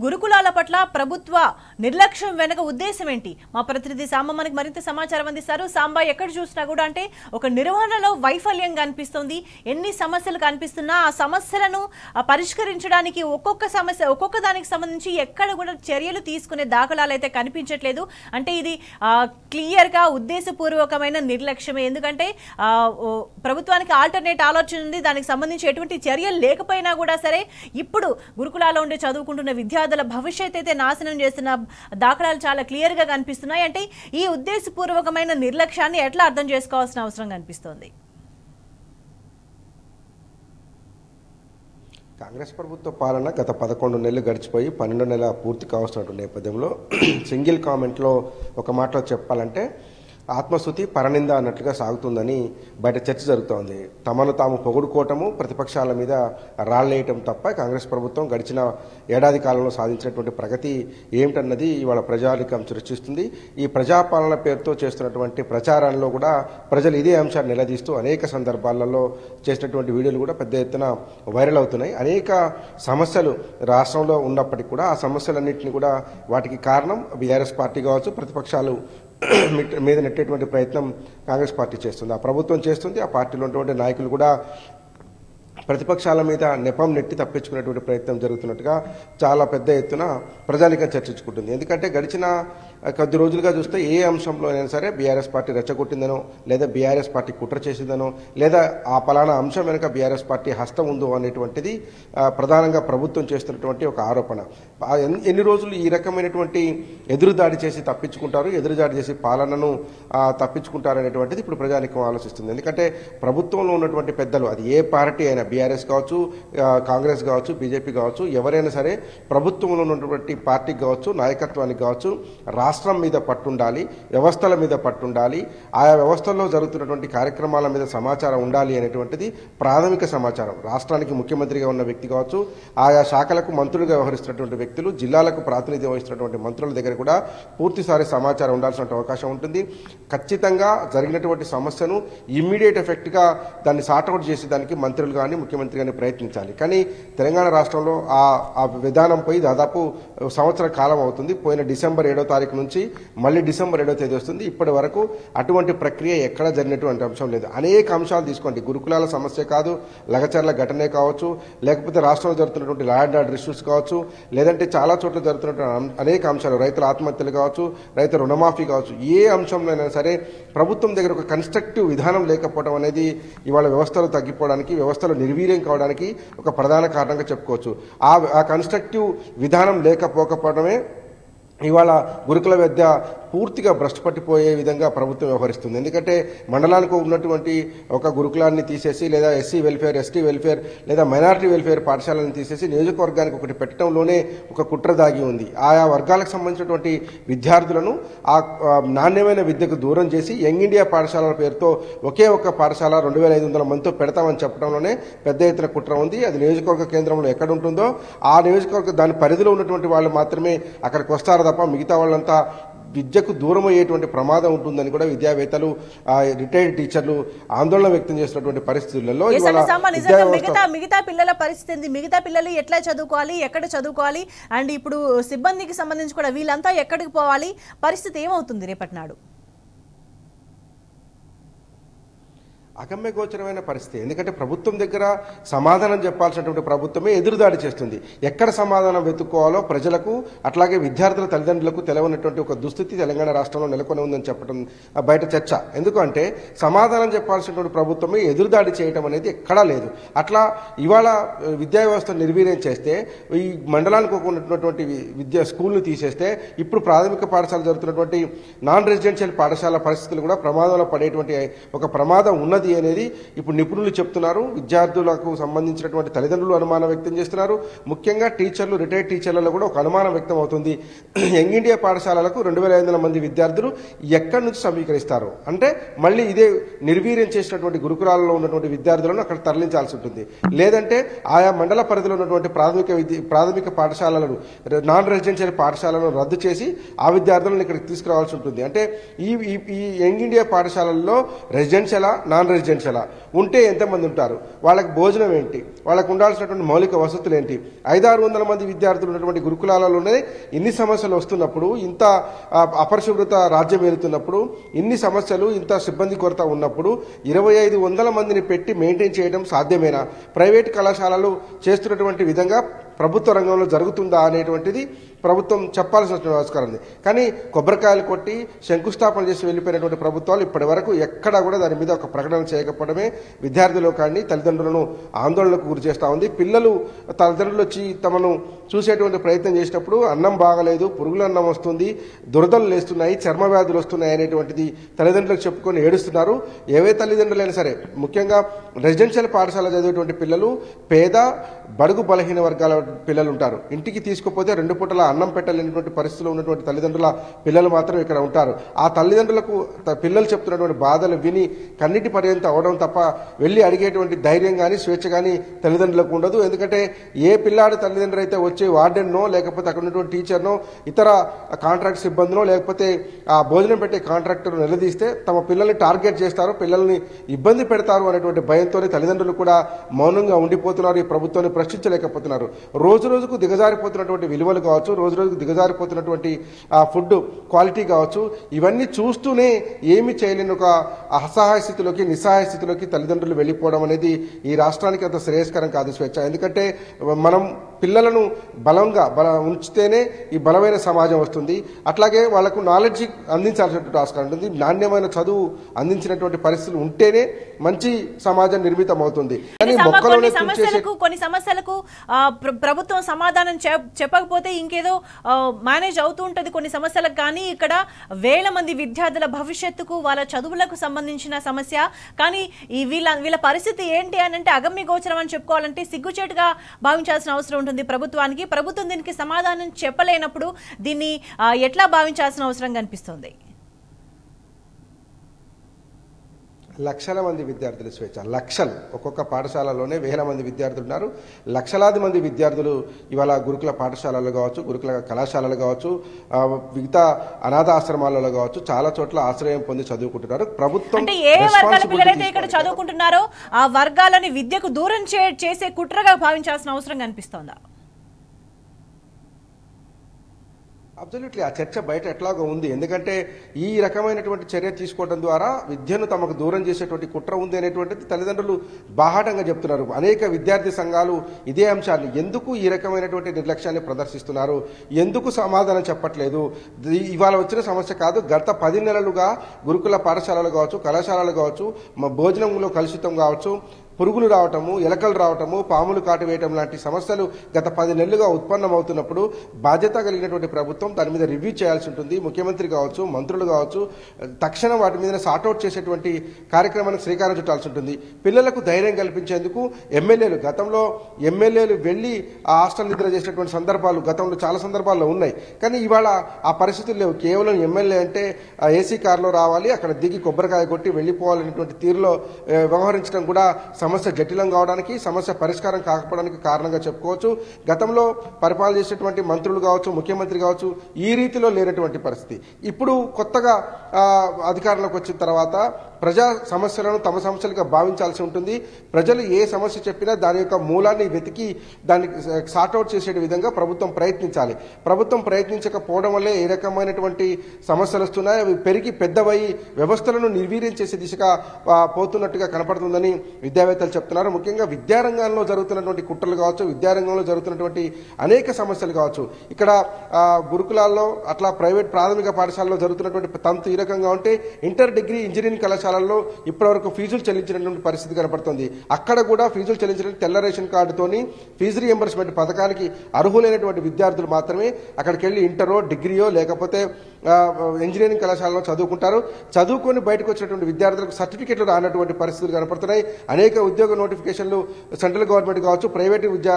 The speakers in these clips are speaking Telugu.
గురుకులాల పట్ల ప్రభుత్వ నిర్లక్ష్యం వెనక ఉద్దేశం ఏంటి? మా ప్రతినిధి సాంబ మనకు మరింత సమాచారం అందిస్తారు. సాంబ, ఎక్కడ చూసినా కూడా అంటే ఒక నిర్వహణలో వైఫల్యం కనిపిస్తుంది. ఎన్ని సమస్యలు కనిపిస్తున్నా ఆ సమస్యలను పరిష్కరించడానికి ఒక్కొక్క దానికి సంబంధించి ఎక్కడ కూడా చర్యలు తీసుకునే దాఖలాలు అయితే కనిపించట్లేదు. అంటే ఇది క్లియర్ గా ఉద్దేశపూర్వకమైన నిర్లక్ష్యమే. ఎందుకంటే ప్రభుత్వానికి ఆల్టర్నేట్ ఆలోచన ఉంది, దానికి సంబంధించి ఎటువంటి చర్యలు లేకపోయినా కూడా సరే ఇప్పుడు గురుకులాలో ఉండే చదువుకుంటున్న విద్యార్థుల భవిష్యత్ అయితే నాశనం చేస్తున్న దాఖలాలు చాలా క్లియర్ గా కనిపిస్తున్నాయి. అంటే ఈ ఉద్దేశపూర్వకమైన నిర్లక్ష్యాన్ని ఎట్లా అర్థం చేసుకోవాల్సిన అవసరం కనిపిస్తోంది? కాంగ్రెస్ ప్రభుత్వ పాలన గత 11 నెలలు గడిచిపోయి 12 నెల పూర్తి కావాల్సిన నేపథ్యంలో సింగిల్ కామెంట్లో ఒక మాటలో చెప్పాలంటే ఆత్మస్తుతి పరనింద అన్నట్లుగా సాగుతుందని బయట చర్చ జరుగుతోంది. తమను తాము పొగుడుకోవటము, ప్రతిపక్షాల మీద రాళ్లేయటం తప్ప కాంగ్రెస్ ప్రభుత్వం గడిచిన ఏడాది కాలంలో సాధించినటువంటి ప్రగతి ఏమిటన్నది ఇవాళ ప్రజానికం చర్చిస్తుంది. ఈ ప్రజాపాలన పేరుతో చేస్తున్నటువంటి ప్రచారంలో కూడా ప్రజలు ఇదే అంశాన్ని నిలదీస్తూ అనేక సందర్భాలలో చేసినటువంటి వీడియోలు కూడా పెద్ద ఎత్తున వైరల్ అవుతున్నాయి. అనేక సమస్యలు రాష్ట్రంలో ఉన్నప్పటికీ కూడా ఆ సమస్యలన్నింటినీ కూడా వాటికి కారణం బీఆర్ఎస్ పార్టీ కావచ్చు, ప్రతిపక్షాలు మీద నెట్టేటువంటి ప్రయత్నం కాంగ్రెస్ పార్టీ చేస్తుంది, ఆ ప్రభుత్వం చేస్తుంది. ఆ పార్టీలో ఉన్నటువంటి నాయకులు కూడా ప్రతిపక్షాల మీద నెపం నెట్టి తప్పించుకునేటువంటి ప్రయత్నం జరుగుతున్నట్టుగా చాలా పెద్ద ఎత్తున ప్రజానికం చర్చించుకుంటుంది. ఎందుకంటే గడిచిన కొద్ది రోజులుగా చూస్తే ఏ అంశంలో అయినా సరే బీఆర్ఎస్ పార్టీ రెచ్చగొట్టిందనో, లేదా బీఆర్ఎస్ పార్టీ కుట్ర చేసిందనో, లేదా ఆ పలానా అంశం వెనుక బీఆర్ఎస్ పార్టీ హస్తం ఉందో అనేటువంటిది ప్రధానంగా ప్రభుత్వం చేస్తున్నటువంటి ఒక ఆరోపణ. ఎన్ని రోజులు ఈ రకమైనటువంటి ఎదురుదాడి చేసి తప్పించుకుంటారు, ఎదురుదాడి చేసి పాలనను తప్పించుకుంటారు అనేటువంటిది ఇప్పుడు ప్రజానికం ఆలోచిస్తుంది. ఎందుకంటే ప్రభుత్వంలో ఉన్నటువంటి పెద్దలు, అది ఏ పార్టీ అయినా, బీఆర్ఎస్ కావచ్చు, కాంగ్రెస్ కావచ్చు, బీజేపీ కావచ్చు, ఎవరైనా సరే ప్రభుత్వంలో ఉన్నటువంటి పార్టీకి కావచ్చు, నాయకత్వానికి కావచ్చు రాష్ట్రం మీద పట్టుండాలి, వ్యవస్థల మీద పట్టుండాలి, ఆయా వ్యవస్థల్లో జరుగుతున్నటువంటి కార్యక్రమాల మీద సమాచారం ఉండాలి అనేటువంటిది ప్రాథమిక సమాచారం. రాష్ట్రానికి ముఖ్యమంత్రిగా ఉన్న వ్యక్తి కావచ్చు, ఆయా శాఖలకు మంత్రులుగా వ్యవహరిస్తున్నటువంటి వ్యక్తులు, జిల్లాలకు ప్రాతినిధ్యం వహిస్తున్నటువంటి మంత్రుల దగ్గర కూడా పూర్తిసారి సమాచారం ఉండాల్సిన అవకాశం ఉంటుంది. ఖచ్చితంగా జరిగినటువంటి సమస్యను ఇమ్మీడియట్ ఎఫెక్ట్గా దాన్ని సార్ట్అవుట్ చేసేదానికి మంత్రులు కానీ ముఖ్యమంత్రి కానీ ప్రయత్నించాలి. కానీ తెలంగాణ రాష్ట్రంలో ఆ విధానం పోయి దాదాపు సంవత్సర కాలం అవుతుంది. పోయిన డిసెంబర్ 7వ తారీఖు నుంచి మళ్ళీ డిసెంబర్ 7వ తేదీ వస్తుంది. ఇప్పటి వరకు అటువంటి ప్రక్రియ ఎక్కడా జరిగినటువంటి అంశం లేదు. అనేక అంశాలు తీసుకోండి, గురుకులాల సమస్య కాదు, లగచర్ల ఘటనే కావచ్చు, లేకపోతే రాష్ట్రంలో జరుగుతున్నటువంటి లా అండ్ ఆర్డర్ ఇష్యూస్ కావచ్చు, లేదంటే చాలా చోట్ల జరుగుతున్నటువంటి అనేక అంశాలు, రైతుల ఆత్మహత్యలు కావచ్చు, రైతు రుణమాఫీ కావచ్చు, ఏ అంశంలో అయినా సరే ప్రభుత్వం దగ్గర ఒక కన్స్ట్రక్టివ్ విధానం లేకపోవడం అనేది ఇవాళ వ్యవస్థలు తగ్గిపోవడానికి, వ్యవస్థలు నిర్వీర్యం కావడానికి ఒక ప్రధాన కారణంగా చెప్పుకోవచ్చు. ఆ కన్స్ట్రక్టివ్ విధానం లేకపోవడమే ఇవాళ గురుకుల విద్య పూర్తిగా భ్రష్టు పట్టిపోయే విధంగా ప్రభుత్వం వ్యవహరిస్తుంది. ఎందుకంటే మండలానికి ఉన్నటువంటి ఒక గురుకులాన్ని తీసేసి, లేదా ఎస్సీ వెల్ఫేర్, ఎస్టీ వెల్ఫేర్, లేదా మైనారిటీ వెల్ఫేర్ పాఠశాలను తీసేసి నియోజకవర్గానికి ఒకటి పెట్టడంలోనే ఒక కుట్ర దాగి ఉంది. ఆయా వర్గాలకు సంబంధించినటువంటి విద్యార్థులను ఆ నాణ్యమైన విద్యకు దూరం చేసి యంగ్ ఇండియా పాఠశాలల పేరుతో ఒకే ఒక పాఠశాల 2500 మందితో పెడతామని చెప్పడంలోనే పెద్ద ఎత్తున కుట్ర ఉంది. అది నియోజకవర్గ కేంద్రంలో ఎక్కడ ఉంటుందో ఆ నియోజకవర్గ దాని పరిధిలో ఉన్నటువంటి వాళ్ళు మాత్రమే అక్కడికి వస్తారు తప్ప మిగతా వాళ్ళంతా విద్యకు దూరం అయ్యేటువంటి ప్రమాదం ఉంటుందని కూడా విద్యావేత్తలు, రిటైర్డ్ టీచర్లు ఆందోళన వ్యక్తం చేస్తున్నటువంటి పరిస్థితులలో మిగతా పిల్లల పరిస్థితి, మిగతా పిల్లలు ఎట్లా చదువుకోవాలి, ఎక్కడ చదువుకోవాలి, అండ్ ఇప్పుడు సిబ్బందికి సంబంధించి కూడా వీళ్ళంతా ఎక్కడికి పోవాలి, పరిస్థితి ఏమవుతుంది రేపటి నాడు? అగమ్యగోచరమైన పరిస్థితి. ఎందుకంటే ప్రభుత్వం దగ్గర సమాధానం చెప్పాల్సినటువంటి ప్రభుత్వమే ఎదురుదాడి చేస్తుంది. ఎక్కడ సమాధానం వెతుక్కోవాలో ప్రజలకు, అట్లాగే విద్యార్థుల తల్లిదండ్రులకు తెలవనటువంటి ఒక దుస్థితి తెలంగాణ రాష్ట్రంలో నెలకొని ఉందని చెప్పడం బయట చర్చ. ఎందుకంటే సమాధానం చెప్పాల్సినటువంటి ప్రభుత్వమే ఎదురుదాడి చేయడం అనేది ఎక్కడా లేదు. అట్లా ఇవాళ విద్యా వ్యవస్థ నిర్వీర్యం చేస్తే, ఈ మండలానికి ఉన్నటువంటి విద్యా స్కూల్ను తీసేస్తే, ఇప్పుడు ప్రాథమిక పాఠశాల జరుగుతున్నటువంటి నాన్ రెసిడెన్షియల్ పాఠశాల పరిస్థితులు కూడా ప్రమాదంలో పడేటువంటి ఒక ప్రమాదం ఉన్నది అనేది ఇప్పుడు నిపుణులు చెప్తున్నారు. విద్యార్థులకు సంబంధించినటువంటి తల్లిదండ్రులు అనుమానం వ్యక్తం చేస్తున్నారు. ముఖ్యంగా టీచర్లు, రిటైర్డ్ టీచర్లలో కూడా ఒక అనుమానం వ్యక్తం అవుతుంది. యంగ్ ఇండియా పాఠశాలలకు 2500 మంది విద్యార్థులు ఎక్కడి నుంచి సమీకరిస్తారు అంటే మళ్ళీ ఇదే నిర్వీర్యం చేసినటువంటి గురుకులాలలో ఉన్నటువంటి విద్యార్థులను అక్కడ తరలించాల్సి ఉంటుంది. లేదంటే ఆయా మండల పరిధిలో ఉన్నటువంటి ప్రాథమిక పాఠశాలలను, నాన్ రెసిడెన్షియల్ పాఠశాలను రద్దు చేసి ఆ విద్యార్థులను ఇక్కడికి తీసుకురావాల్సి ఉంటుంది. అంటే ఈ యంగ్ ఇండియా పాఠశాలల్లో రెసిడెన్షియల్, నాన్ రెసిడెన్షియలా, ఉంటే ఎంతమంది ఉంటారు, వాళ్ళకి భోజనం ఏంటి, వాళ్ళకు ఉండాల్సినటువంటి మౌలిక వసతులు ఏంటి, 500-600 మంది విద్యార్థులు ఉన్నటువంటి గురుకులాలలోనే ఇన్ని సమస్యలు వస్తున్నప్పుడు, ఇంత అపరిశుభ్రత రాజ్యం ఏలుతున్నప్పుడు, ఇన్ని సమస్యలు, ఇంత సిబ్బంది కొరత ఉన్నప్పుడు 2500 మందిని పెట్టి మెయింటైన్ చేయడం సాధ్యమేనా? ప్రైవేట్ కళాశాలలు చేస్తున్నటువంటి విధంగా ప్రభుత్వ రంగంలో జరుగుతుందా అనేటువంటిది ప్రభుత్వం చెప్పాల్సిన ఆస్కారం ఉంది. కానీ కొబ్బరికాయలు కొట్టి శంకుస్థాపన చేసి వెళ్ళిపోయినటువంటి ప్రభుత్వాలు ఇప్పటి వరకు ఎక్కడా కూడా దాని మీద ఒక ప్రకటన చేయకపోవడమే విద్యార్థులు కానీ తల్లిదండ్రులను ఆందోళనకు గురి చేస్తూ ఉంది. పిల్లలు తల్లిదండ్రులు వచ్చి తమను చూసేటువంటి ప్రయత్నం చేసినప్పుడు అన్నం బాగలేదు, పురుగుల అన్నం వస్తుంది, దురదలు లేస్తున్నాయి, చర్మ వ్యాధులు వస్తున్నాయి అనేటువంటిది తల్లిదండ్రులకు చెప్పుకొని ఏడుస్తున్నారు. ఏవే తల్లిదండ్రులైనా సరే, ముఖ్యంగా రెసిడెన్షియల్ పాఠశాల చదివేటువంటి పిల్లలు పేద బడుగు బలహీన వర్గాల పిల్లలు ఉంటారు. ఇంటికి తీసుకుపోతే 2 పూటల అన్నం పెట్టలేనటువంటి పరిస్థితిలో ఉన్నటువంటి తల్లిదండ్రుల పిల్లలు మాత్రం ఇక్కడ ఉంటారు. ఆ తల్లిదండ్రులకు పిల్లలు చెప్తున్నటువంటి బాధలు విని కన్నిటి పర్యంత అవడం తప్ప వెళ్ళి అడిగేటువంటి ధైర్యం కానీ స్వేచ్ఛ కానీ తల్లిదండ్రులకు ఉండదు. ఎందుకంటే ఏ పిల్లాడి తల్లిదండ్రులు అయితే వచ్చి వార్డెన్నో లేకపోతే అక్కడ ఉన్నటువంటి టీచర్నో ఇతర కాంట్రాక్ట్ సిబ్బందినో లేకపోతే ఆ భోజనం పెట్టే కాంట్రాక్టర్ నిలదీస్తే తమ పిల్లల్ని టార్గెట్ చేస్తారు, పిల్లల్ని ఇబ్బంది పెడతారు అనేటువంటి భయంతోనే తల్లిదండ్రులు కూడా మౌనంగా ఉండిపోతున్నారు. ఈ ప్రభుత్వాన్ని ప్రశ్నించలేకపోతున్నారు. రోజు రోజుకు దిగజారిపోతున్నటువంటి విలువలు కావచ్చు, రోజు రోజుకు దిగజారిపోతున్నటువంటి ఫుడ్ క్వాలిటీ కావచ్చు, ఇవన్నీ చూస్తూనే ఏమి చేయలేని ఒక అసహాయ స్థితిలోకి నిస్సహాయ స్థితిలోకి తల్లిదండ్రులు వెళ్ళిపోవడం అనేది ఈ రాష్ట్రానికి అంత శ్రేయస్కరం కాదు స్వేచ్ఛ. ఎందుకంటే మనం పిల్లలను బలంగా ఉంచితేనే ఈ బలమైన సమాజం వస్తుంది. అట్లాగే వాళ్లకు నాలెడ్జ్ అందించాల్సినటువంటి ఆస్కారం ఉంటుంది. నాణ్యమైన చదువు అందించినటువంటి పరిస్థితులు ఉంటేనే మంచి సమాజం నిర్మితం అవుతుంది. కానీ కొన్ని సమస్యలకు ప్రభుత్వం సమాధానం చెప్పకపోతే ఇంకేదో మేనేజ్ అవుతూ ఉంటుంది కొన్ని సమస్యలకు. కానీ ఇక్కడ వేల మంది విద్యార్థుల భవిష్యత్తుకు వాళ్ళ చదువులకు సంబంధించిన సమస్య. కానీ ఈ వీళ్ళ పరిస్థితి ఏంటి అని అంటే అగమ్య గోచరం అని చెప్పుకోవాలంటే సిగ్గుచేటుగా భావించాల్సిన అవసరం ఉంటుంది ప్రభుత్వానికి. ప్రభుత్వం దీనికి సమాధానం చెప్పలేనప్పుడు దీన్ని ఎట్లా భావించాల్సిన అవసరం కనిపిస్తుంది? లక్షల మంది విద్యార్థులు స్వేచ్ఛ, లక్షలు, ఒక్కొక్క పాఠశాలలోనే వేల మంది విద్యార్థులు ఉన్నారు. లక్షలాది మంది విద్యార్థులు ఇవాళ గురుకుల పాఠశాలలు కావచ్చు, గురుకుల కళాశాలలు కావచ్చు, మిగతా అనాథ ఆశ్రమాలలో కావచ్చు, చాలా చోట్ల ఆశ్రయం పొంది చదువుకుంటున్నారు. ప్రభుత్వం అంటే ఏ వర్గాల పిల్లలైతే ఇక్కడ చదువుకుంటున్నారో ఆ వర్గాలని విద్యకు దూరం చేసే కుట్రగా భావించాల్సిన అవసరం కనిపిస్తోందా? అబ్సల్యూట్లీ ఆ చర్చ బయట ఎట్లాగో ఉంది. ఎందుకంటే ఈ రకమైనటువంటి చర్య తీసుకోవడం ద్వారా విద్యను తమకు దూరం చేసేటువంటి కుట్ర ఉంది అనేటువంటిది తల్లిదండ్రులు బాహాటంగా చెప్తున్నారు. అనేక విద్యార్థి సంఘాలు ఇదే అంశాన్ని, ఎందుకు ఈ రకమైనటువంటి నిర్లక్ష్యాన్ని ప్రదర్శిస్తున్నారు, ఎందుకు సమాధానం చెప్పట్లేదు, ఇవాళ వచ్చిన సమస్య కాదు. గత 10 నెలలుగా గురుకుల పాఠశాలలు కావచ్చు, కళాశాలలు కావచ్చు, భోజనంలో కలుషితం కావచ్చు, పురుగులు రావటము, ఎలకలు రావటము, పాములు కాటువేయటం లాంటి సమస్యలు గత 10 నెలలుగా ఉత్పన్నమవుతున్నప్పుడు బాధ్యత కలిగినటువంటి ప్రభుత్వం దాని మీద రివ్యూ చేయాల్సి ఉంటుంది. ముఖ్యమంత్రి కావచ్చు, మంత్రులు కావచ్చు, తక్షణం వాటి మీద సార్ట్అవుట్ చేసేటువంటి కార్యక్రమానికి శ్రీకారం చుట్టాల్సి ఉంటుంది. పిల్లలకు ధైర్యం కల్పించేందుకు ఎమ్మెల్యేలు, గతంలో ఎమ్మెల్యేలు వెళ్ళి ఆ హాస్టల్ నిద్ర చేసినటువంటి సందర్భాలు గతంలో చాలా సందర్భాల్లో ఉన్నాయి. కానీ ఇవాళ ఆ పరిస్థితులు లేవు. కేవలం ఎమ్మెల్యే అంటే ఏసీ కారులో రావాలి, అక్కడ దిగి కొబ్బరికాయ కొట్టి వెళ్ళిపోవాలనేటువంటి తీరులో వ్యవహరించడం కూడా సమస్య జటిలం కావడానికి, సమస్య పరిష్కారం కాకపోవడానికి కారణంగా చెప్పుకోవచ్చు. గతంలో పరిపాలన చేసేటువంటి మంత్రులు కావచ్చు, ముఖ్యమంత్రి కావచ్చు, ఈ రీతిలో లేనటువంటి పరిస్థితి. ఇప్పుడు కొత్తగా అధికారంలోకి వచ్చిన తర్వాత ప్రజా సమస్యలను తమ సమస్యలుగా భావించాల్సి ఉంటుంది. ప్రజలు ఏ సమస్య చెప్పినా దాని యొక్క మూలాన్ని వెతికి దాన్ని సార్ట్అవుట్ చేసే విధంగా ప్రభుత్వం ప్రయత్నించాలి. ప్రభుత్వం ప్రయత్నించకపోవడం వల్లే ఏ రకమైనటువంటి సమస్యలు వస్తున్నాయి. అవి పెరిగి పెద్దవయ్యి వ్యవస్థలను నిర్వీర్యం చేసే దిశగా పోతున్నట్టుగా కనపడుతుందని విద్యావేత్తలు చెప్తున్నారు. ముఖ్యంగా విద్యారంగంలో జరుగుతున్నటువంటి కుట్రలు కావచ్చు, విద్యారంగంలో జరుగుతున్నటువంటి అనేక సమస్యలు కావచ్చు, ఇక్కడ గురుకులాల్లో అట్లా ప్రైవేట్ ప్రాథమిక పాఠశాలలో జరుగుతున్నటువంటి తంతు ఈ రకంగా ఉంటే ఇంటర్ డిగ్రీ ఇంజనీరింగ్ కళాశాలల్లో ఇప్పటివరకు ఫీజులు చెల్లించినటువంటి పరిస్థితి కనపడుతుంది. అక్కడ కూడా ఫీజులు చెల్లించిన తెల్ల రేషన్ కార్డుతోని ఫీజు రియంబర్స్మెంట్ పథకానికి అర్హులైనటువంటి విద్యార్థులు మాత్రమే అక్కడికి వెళ్ళి ఇంటరో డిగ్రీయో లేకపోతే ఇంజనీరింగ్ కళాశాలలో చదువుకుంటారు. చదువుకొని బయటకు వచ్చినటువంటి విద్యార్థులకు సర్టిఫికెట్లు రానటువంటి పరిస్థితులు కనపడుతున్నాయి. అనేక ఉద్యోగ నోటిఫికేషన్లు సెంట్రల్ గవర్నమెంట్ కావచ్చు, ప్రైవేటు విద్యా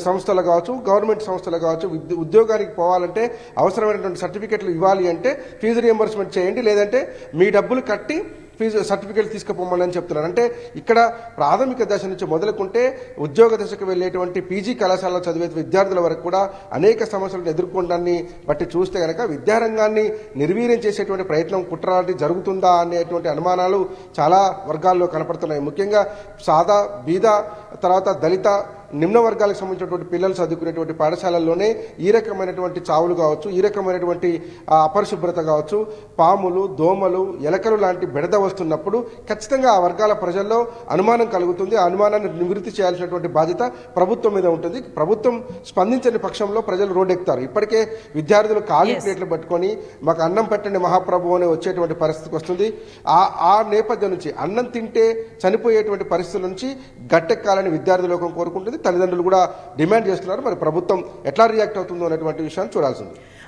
సంస్థలు కావచ్చు, గవర్నమెంట్ సంస్థలు కావచ్చు, ఉద్యోగానికి పోవాలంటే అవసరమైనటువంటి సర్టిఫికెట్లు ఇవ్వాలి అంటే ఫీజు రియంబర్స్మెంట్ చేయండి, లేదంటే మీ డబ్బులు కట్టి ఫీజు సర్టిఫికేట్ తీసుకుపోమని అని చెప్తున్నారు. అంటే ఇక్కడ ప్రాథమిక దశ నుంచి మొదలుకుంటే ఉద్యోగ దశకు వెళ్ళేటువంటి పీజీ కళాశాలలో చదివే విద్యార్థుల వరకు కూడా అనేక సమస్యలను ఎదుర్కొనడాన్ని బట్టి చూస్తే కనుక విద్యారంగాన్ని నిర్వీర్యం చేసేటువంటి ప్రయత్నం కుట్రలాంటి జరుగుతుందా అనేటువంటి అనుమానాలు చాలా వర్గాల్లో కనపడుతున్నాయి. ముఖ్యంగా సాదా బీద తర్వాత దళిత నిమ్న వర్గాలకు సంబంధించినటువంటి పిల్లలు చదువుకునేటువంటి పాఠశాలల్లోనే ఈ రకమైనటువంటి చావులు కావచ్చు, ఈ రకమైనటువంటి అపరిశుభ్రత కావచ్చు, పాములు, దోమలు, ఎలకలు లాంటి బెడద వస్తున్నప్పుడు ఖచ్చితంగా ఆ వర్గాల ప్రజల్లో అనుమానం కలుగుతుంది. ఆ అనుమానాన్ని నివృత్తి చేయాల్సినటువంటి బాధ్యత ప్రభుత్వం మీద ఉంటుంది. ప్రభుత్వం స్పందించని పక్షంలో ప్రజలు రోడ్డెక్కుతారు. ఇప్పటికే విద్యార్థులు ఖాళీ ప్లేట్లు పట్టుకొని మాకు అన్నం పెట్టండి మహాప్రభు అని వచ్చేటువంటి పరిస్థితికి వస్తుంది. ఆ నేపథ్యం నుంచి అన్నం తింటే చనిపోయేటువంటి పరిస్థితుల నుంచి గట్టెక్కాలని విద్యార్థి లోకం కోరుకుంటుంది. తల్లిదండ్రులు కూడా డిమాండ్ చేస్తున్నారు. మరి ప్రభుత్వం ఎట్లా రియాక్ట్ అవుతుందో అనేటువంటి విషయాన్ని చూడాల్సింది.